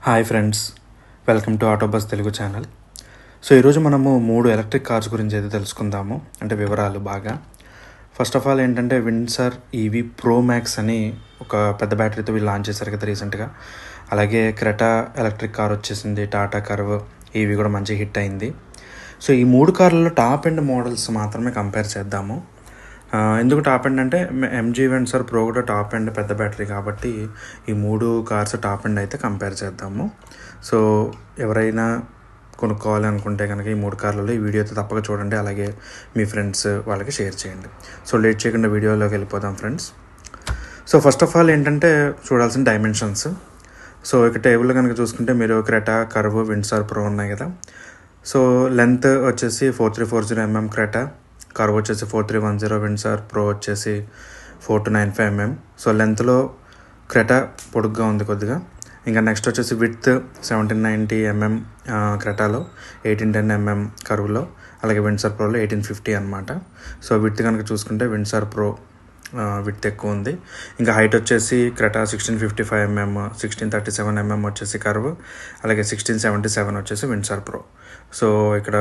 Hi friends, welcome to Autobus Telugu channel. So ఈరోజు మనము 3 electric cars గురించి అయితే తెలుసుకుందాము, అంటే వివరాలు బాగా. ఫస్ట్ ఆఫ్ ఆల్ ఏంటంటే విండ్సర్ ఈవీ ప్రో మ్యాక్స్ అని ఒక పెద్ద బ్యాటరీతో వీళ్ళు లాంచ్ చేశారు కదా రీసెంట్గా. అలాగే క్రెటా ఎలక్ట్రిక్ కార్ వచ్చేసింది, టాటా కర్వ్ ఈవీ కూడా మంచి హిట్ అయింది. సో ఈ 3 కార్లలో టాప్ ఎండ్ మోడల్స్ మాత్రమే కంపేర్ చేద్దాము. ఎందుకు టాప్ ఎండ్ అంటే ఎంజీ విండ్సర్ ప్రో కూడా టాప్ ఎండ్ పెద్ద బ్యాటరీ కాబట్టి ఈ 3 కార్స్ టాప్ ఎండ్ అయితే కంపేర్ చేద్దాము. సో ఎవరైనా కొనుక్కోవాలి అనుకుంటే కనుక ఈ 3 కార్లలో ఈ వీడియో అయితే తప్పక చూడండి, అలాగే మీ ఫ్రెండ్స్ వాళ్ళకి షేర్ చేయండి. సో లేట్ చేయకుండా వీడియోలోకి వెళ్ళిపోదాం friends. So first of all ఏంటంటే చూడాల్సిన డైమెన్షన్స్. సో ఇక టేబుల్లో కనుక చూసుకుంటే మీరు క్రెటా కర్వ్ విండ్సర్ ప్రో ఉన్నాయి కదా. సో లెంత్ వచ్చేసి 4340 క్రెటా, కర్వ్ వచ్చేసి 4310, విండ్సర్ ప్రో వచ్చేసి 4295 mm. సో లెంత్లో క్రెటా పొడుగ్గా ఉంది కొద్దిగా. ఇంకా నెక్స్ట్ వచ్చేసి విడ్త్ 1790 mm క్రెటాలో, 1810 mm కర్వ్లో, అలాగే విండ్సర్ ప్రోలో 1850 అనమాట. సో విడ్త్ కనుక చూసుకుంటే విండ్సర్ ప్రో విడ్త్ ఎక్కువ ఉంది. ఇంకా హైట్ వచ్చేసి క్రెటా 1655 mm, 1637 mm వచ్చేసి కర్వ్, అలాగే 1677 వచ్చేసి విండ్సర్ ప్రో. సో ఇక్కడ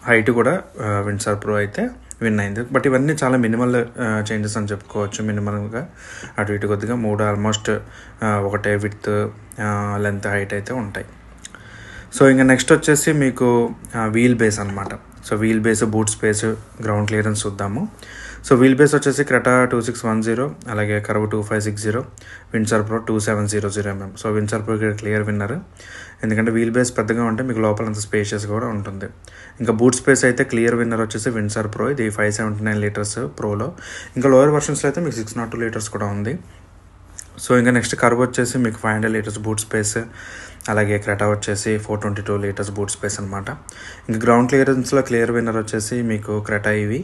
హైట్ కూడా విండ్సర్ ప్రో అయితే విన్ అయింది. బట్ ఇవన్నీ చాలా మినిమల్ చేంజెస్ అని చెప్పుకోవచ్చు. మినిమల్గా అటు ఇటు కొద్దిగా 3 ఆల్మోస్ట్ ఒకటే విడ్త్ లెంత్ హైట్ అయితే ఉంటాయి. సో ఇంకా నెక్స్ట్ వచ్చేసి మీకు వీల్ బేస్ అనమాట. So wheel base, boot space, ground clearance చూద్దాము. సో వీల్ బేస్ వచ్చేసి క్రెటా 2610, అలాగే Curvv 2560, Windsor Pro 2700 mm. So Windsor Pro clear winner, ఎందుకంటే వీల్ బేస్ పెద్దగా ఉంటే మీకు లోపల అంత స్పేషియస్ కూడా ఉంటుంది. ఇంకా బూట్ స్పేస్ అయితే క్లియర్ విన్నర్ వచ్చేసి విండ్సర్ ప్రో, ఇది 579 లీటర్స్ ప్రోలో. ఇంకా లోయర్ వర్షన్స్లో అయితే మీకు 602 లీటర్స్ కూడా ఉంది. సో ఇంకా నెక్స్ట్ కర్వ్ వచ్చేసి మీకు 500 లీటర్స్ బూట్ స్పేస్, అలాగే క్రెటా వచ్చేసి 422 లీటర్స్ బూట్ స్పేస్ అనమాట. ఇంకా గ్రౌండ్ క్లియరెన్స్లో క్లియర్ విన్నర్ వచ్చేసి మీకు Creta EV,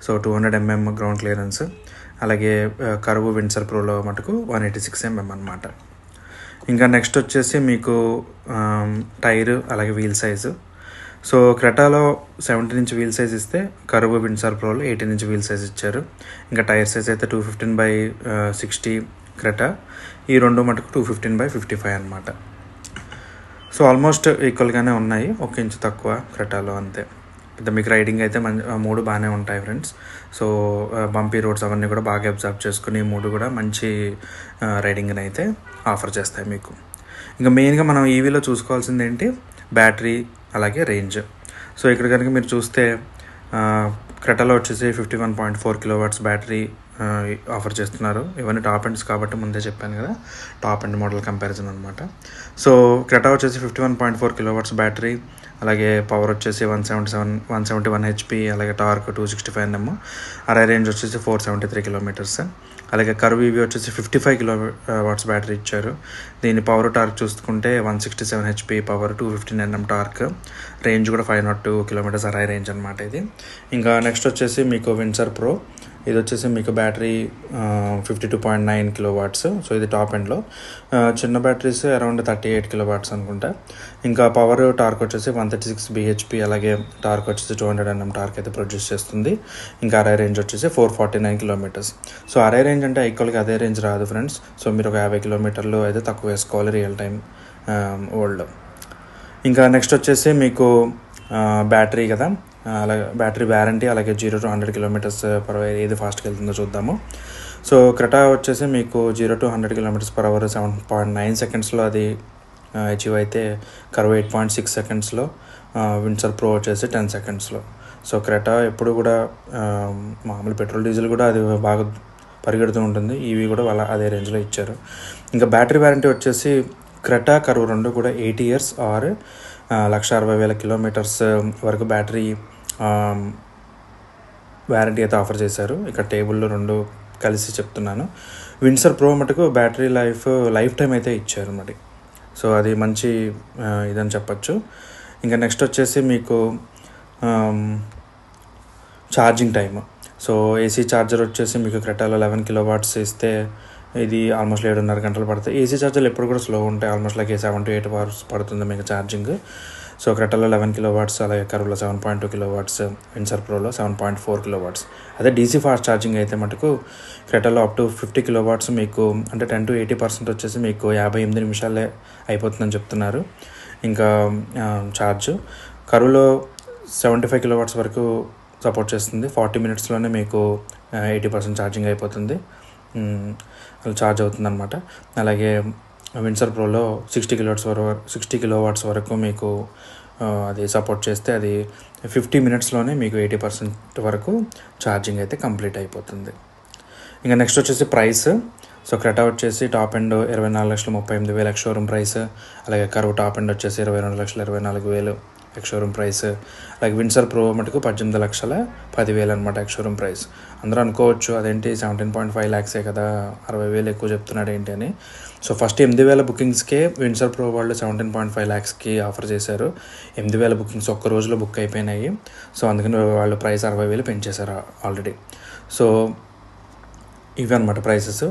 so 200 mm ground clearance, అలాగే కర్వ్ విండ్సర్ ప్రోలో మటుకు 186 mm అనమాట. ఇంకా నెక్స్ట్ వచ్చేసి మీకు టైర్, అలాగే వీల్ సైజు. సో క్రెటాలో 17 inch వీల్ సైజ్ ఇస్తే కర్వ్ విండ్సర్ ప్రోలో 18 inch వీల్ సైజ్ ఇచ్చారు. ఇంకా టైర్ సైజ్ అయితే 215/60 క్రెటా, ఈ రెండు మటుకు 215/55 అనమాట. సో ఆల్మోస్ట్ ఈక్వల్గానే ఉన్నాయి, 1 inch తక్కువ క్రెటాలో అంతే. పెద్ద మీకు రైడింగ్ అయితే 3 బాగానే ఉంటాయి ఫ్రెండ్స్. సో బంపీ రోడ్స్ అవన్నీ కూడా బాగా అబ్జర్వ్ చేసుకుని 3 కూడా మంచి రైడింగ్ని అయితే ఆఫర్ చేస్తాయి మీకు. ఇంకా మెయిన్గా మనం ఈవీలో చూసుకోవాల్సింది ఏంటి, బ్యాటరీ అలాగే రేంజ్. సో ఇక్కడ కనుక మీరు చూస్తే క్రెటాలో వచ్చేసి 51.4 kW బ్యాటరీ ఆఫర్ చేస్తున్నారు. ఇవన్నీ టాప్ ఎండ్స్ కాబట్టి ముందే చెప్పాను కదా, టాప్ ఎండ్ మోడల్ కంపారిజన్ అనమాట. సో క్రెటా వచ్చేసి 51.4 kW బ్యాటరీ, అలాగే పవర్ వచ్చేసి 171 HP, అలాగే టార్క్ 265 Nm, అరై రేంజ్ వచ్చేసి 473 km. అలాగే కర్వ్ ఈవీ వచ్చేసి 55 kW బ్యాటరీ ఇచ్చారు. దీని పవర్ టార్క్ చూసుకుంటే 167 HP power, 215 Nm torque, range కూడా 502 km అరై రేంజ్ అనమాట ఇది. ఇంకా నెక్స్ట్ వచ్చేసి మీకు విండ్సర్ ప్రో, ఇది వచ్చేసి మీకు బ్యాటరీ 52.9 kW. సో ఇది టాప్ ఎండ్లో. చిన్న బ్యాటరీస్ అరౌండ్ 38 kW అనుకుంటా. ఇంకా పవర్ టార్క్ వచ్చేసి 136 bhp, అలాగే టార్క్ వచ్చేసి 200 Nm టార్క్ అయితే ప్రొడ్యూస్ చేస్తుంది. ఇంకా అరై రేంజ్ వచ్చేసి 449 km. సో అరై రేంజ్ అంటే ఈక్వల్గా అదే రేంజ్ రాదు ఫ్రెండ్స్. సో మీరు ఒక 50 km అయితే తక్కువ వేసుకోవాలి రియల్ టైం వరల్డ్లో. ఇంకా నెక్స్ట్ వచ్చేసి మీకు బ్యాటరీ కదా, అలాగే బ్యాటరీ వ్యారంటీ, అలాగే 0 to 100 km/h ఏది ఫాస్ట్గా వెళ్తుందో చూద్దాము. సో క్రెటా వచ్చేసి మీకు 0 to 100 km/h 7.9 సెకండ్స్లో అది అచీవ్ అయితే, కర్వ్ 8.6 సెకండ్స్లో, విండ్సర్ ప్రో వచ్చేసి 10 సెకండ్స్లో. సో క్రెటా ఎప్పుడు కూడా మామూలు పెట్రోల్ డీజిల్ కూడా అది బాగా పరిగెడుతూ ఉంటుంది, ఈవీ కూడా వాళ్ళ అదే రేంజ్లో ఇచ్చారు. ఇంకా బ్యాటరీ వ్యారంటీ వచ్చేసి క్రెటా కర్వ్ రెండు కూడా 8 years ఆర్ 160,000 kilometers వరకు బ్యాటరీ వ్యారంటీ అయితే ఆఫర్ చేశారు. ఇక్కడ టేబుల్లో 2 కలిసి చెప్తున్నాను. విండ్సర్ ప్రో మటుకు బ్యాటరీ లైఫ్ టైం అయితే ఇచ్చారు మరి. సో అది మంచి ఇదని చెప్పచ్చు. ఇంకా నెక్స్ట్ వచ్చేసి మీకు charging time. So AC charger వచ్చేసి మీకు క్రెటాలో 11 kW ఇస్తే ఇది ఆల్మోస్ట్ 7.5 గంటలు పడుతుంది. ఏసీ ఛార్జర్లు ఎప్పుడు కూడా స్లో ఉంటాయి, ఆల్మోస్ట్ లైక్ 7 to 8 hours పడుతుంది మీకు ఛార్జింగ్. సో క్రెటాలో 11 కిలో వాట్స్, అలాగే కరువులో 7.2 కిలో వాట్స్, విన్సర్ ప్రోలో 7.4 కిలో వాట్స్. అదే డీసీ ఫాస్ట్ ఛార్జింగ్ అయితే మటుకు క్రెటాలో అప్ టు 50 కిలో వాట్స్ మీకు అంటే 10 to 80% వచ్చేసి మీకు 58 నిమిషాలే అయిపోతుందని చెప్తున్నారు. ఇంకా ఛార్జ్ కరువులో 75 కిలో వాట్స్ వరకు సపోర్ట్ చేస్తుంది. 40 minutesలోనే మీకు 80% ఛార్జింగ్ అయిపోతుంది, అలా ఛార్జ్ అవుతుంది అనమాట. అలాగే విన్సర్ ప్రోలో 60 కిలో వాట్స్ వరకు మీకు అది సపోర్ట్ చేస్తే అది 50 minutesలోనే మీకు 80% వరకు ఛార్జింగ్ అయితే కంప్లీట్ అయిపోతుంది. ఇంకా నెక్స్ట్ వచ్చేసి ప్రైస్. సో క్రెటా వచ్చేసి top end 24,38,000 ex showroom price. అలాగే కరువు టాప్ ఎండ్ వచ్చేసి 22,24,000 ఎక్స్ షోరూమ్ ప్రైస్. అలాగే విన్సర్ ప్రో మటుకు 18,10,000 అనమాట ఎక్స్ షోరూమ్ ప్రైస్. అందరూ అనుకోవచ్చు అదేంటి 17.5 lakhs కదా, 60,000 ఎక్కువ చెప్తున్నాడు ఏంటి అని. సో ఫస్ట్ 8,000 బుకింగ్స్కే విన్సర్ ప్రో వాళ్ళు 17.5 lakhsకి ఆఫర్ చేశారు. 8,000 బుకింగ్స్ ఒక్క రోజులో బుక్ అయిపోయినాయి. సో అందుకని వాళ్ళు ప్రైస్ 60,000 పెంచేశారు ఆల్రెడీ. సో ఇవి అనమాట ప్రైసెస్.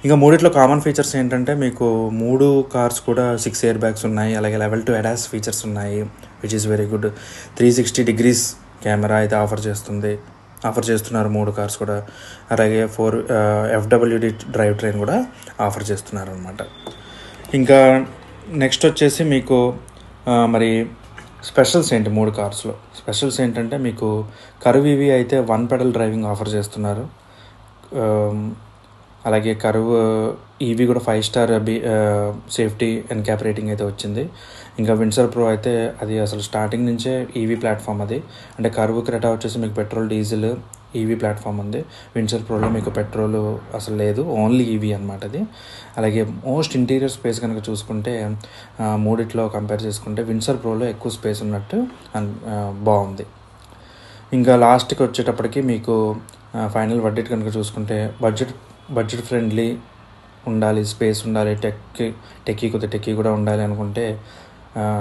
ఇంకా మూడిట్లో కామన్ ఫీచర్స్ ఏంటంటే మీకు 3 కార్స్ కూడా 6 ఎయిర్ బ్యాగ్స్ ఉన్నాయి. అలాగే Level 2 ADAS ఫీచర్స్ ఉన్నాయి, which is very good. 360 degrees camera అయితే ఆఫర్ చేస్తున్నారు 3 కార్స్ కూడా. అలాగే 4 FWD డ్రైవ్ ట్రైన్ కూడా ఆఫర్ చేస్తున్నారు అనమాట. ఇంకా నెక్స్ట్ వచ్చేసి మీకు మరి స్పెషల్స్ ఏంటి 3 కార్స్లో? స్పెషల్స్ ఏంటంటే మీకు కరువు ఇవి అయితే 1 pedal డ్రైవింగ్ ఆఫర్ చేస్తున్నారు. అలాగే కరువు ఈవీ కూడా 5 star safety and cap rating అయితే వచ్చింది. ఇంకా విన్సర్ ప్రో అయితే అది అసలు స్టార్టింగ్ నుంచే ఈవీ ప్లాట్ఫామ్ అది. అంటే కరువు క్రెటా వచ్చేసి మీకు పెట్రోల్ డీజిల్ ఈవీ ప్లాట్ఫామ్ ఉంది. విన్సర్ ప్రోలో మీకు పెట్రోల్ అసలు లేదు, ఓన్లీ ఈవీ అనమాట అది. అలాగే మోస్ట్ ఇంటీరియర్ స్పేస్ కనుక చూసుకుంటే మూడిట్లో కంపేర్ చేసుకుంటే విన్సర్ ప్రోలో ఎక్కువ స్పేస్ ఉన్నట్టు బాగుంది. ఇంకా లాస్ట్కి వచ్చేటప్పటికి మీకు ఫైనల్ బడ్జెట్ కనుక చూసుకుంటే బడ్జెట్ ఫ్రెండ్లీ ఉండాలి, స్పేస్ ఉండాలి, టెక్కీ కూడా ఉండాలి అనుకుంటే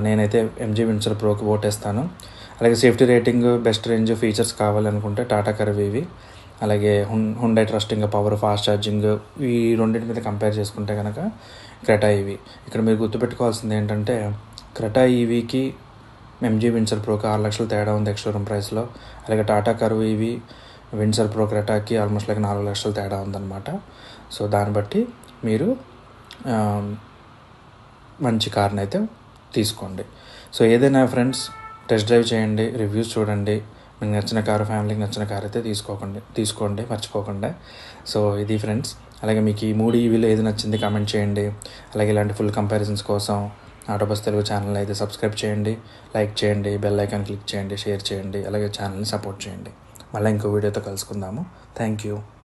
నేనైతే ఎంజీ విన్సర్ ప్రోకి ఓటేస్తాను. అలాగే safety rating, best range, features కావాలనుకుంటే టాటా కరువు ఇవి. అలాగే Hyundai trusting, power, fast charging ఈ రెండింటి మీద కంపేర్ చేసుకుంటే కనుక క్రెటా ఈవీ. ఇక్కడ మీరు గుర్తుపెట్టుకోవాల్సింది ఏంటంటే క్రెటా ఈవీకి ఎంజీ విన్సర్ ప్రోకి 6 లక్షలు తేడా ఉంది ఎక్స్ షోరూమ్ ప్రైస్లో. అలాగే టాటా కరువు ఈవీ విన్సర్ ప్రో క్రెటాకి ఆల్మోస్ట్ 4 లక్షలు తేడా ఉందన్నమాట. సో దాన్ని బట్టి మీరు మంచి కార్ని అయితే తీసుకోండి. సో ఏదైనా ఫ్రెండ్స్ టెస్ట్ డ్రైవ్ చేయండి, రివ్యూస్ చూడండి. మీకు నచ్చిన కారు, ఫ్యామిలీకి నచ్చిన కార్ అయితే తీసుకోండి మర్చిపోకుండా. సో ఇది ఫ్రెండ్స్. అలాగే మీకు ఈ 3 ఈవీలో ఏది నచ్చింది కామెంట్ చేయండి. అలాగే ఇలాంటి ఫుల్ కంపారిజన్స్ కోసం ఆటోబస్ తెలుగు ఛానల్ అయితే సబ్స్క్రైబ్ చేయండి, లైక్ చేయండి, బెల్ ఐకాన్ క్లిక్ చేయండి, షేర్ చేయండి. అలాగే ఛానల్ని సపోర్ట్ చేయండి. మళ్ళీ ఇంకో వీడియోతో కలుసుకుందాము. Thank you.